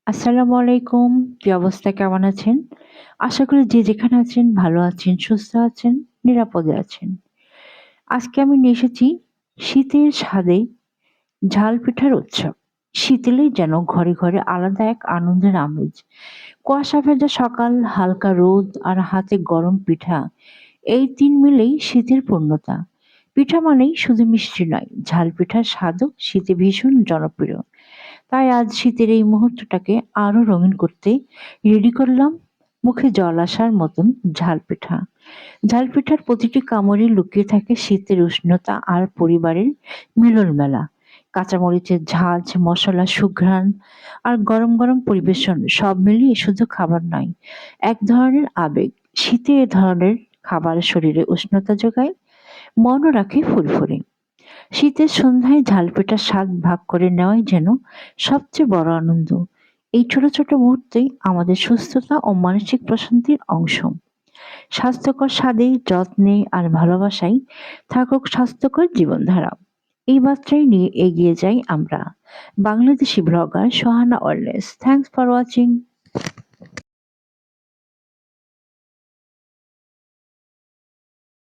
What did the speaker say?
আসসালামু আলাইকুম। কি অবস্থা? কেমন আছেন? আশা করি যে যেখানে আছেন ভালো আছেন, সুস্থ আছেন, নিরাপদে আছেন। আজকে আমি নিয়ে এসেছি শীতের স্বাদে ঝাল পিঠার উৎসব। শীত এলেই যেন ঘরে ঘরে আলাদা এক আনন্দের আমেজ। কুয়াশা ভেজা সকাল, হালকা রোদ আর হাতে গরম পিঠা, এই ৩ মিলেই শীতের পূর্ণতা। পিঠা মানেই শুধু মিষ্টি নয়, ঝাল পিঠার স্বাদও শীতে ভীষণ জনপ্রিয়। তাই আজ শীতের এই মুহূর্তটাকে আরো রঙিন করতে রেডি করলাম মুখে জল আসার মতন ঝাল পিঠা। ঝাল পিঠার প্রতিটি কামড়ে লুকিয়ে থাকে শীতের উষ্ণতা আর পরিবারের মিলন মেলা। কাঁচামরিচের ঝাঁঝ, মশলা সুঘ্রাণ আর গরম গরম পরিবেশন সব মিলিয়ে শুধু খাবার নয়, এক ধরনের আবেগ। শীতে এ ধরনের খাবার শরীরে উষ্ণতা যোগায়, মনও রাখে ফুরফুরে। শীতের সন্ধ্যায় ঝাল পিঠার স্বাদ ভাগ করে নেওয়াই যেন সবচেয়ে বড় আনন্দ। এই ছোট ছোট মুহূর্তেই আমাদের সুস্থতা ও মানসিক প্রশান্তির অংশ। স্বাস্থ্যকর স্বাদে, যত্নে আর ভালোবাসায় থাকুক স্বাস্থ্যকর জীবনধারা। এই বার্তাই নিয়ে এগিয়ে যাই আমরা। Bangladeshi blogger Sohana always. Thanks for watching.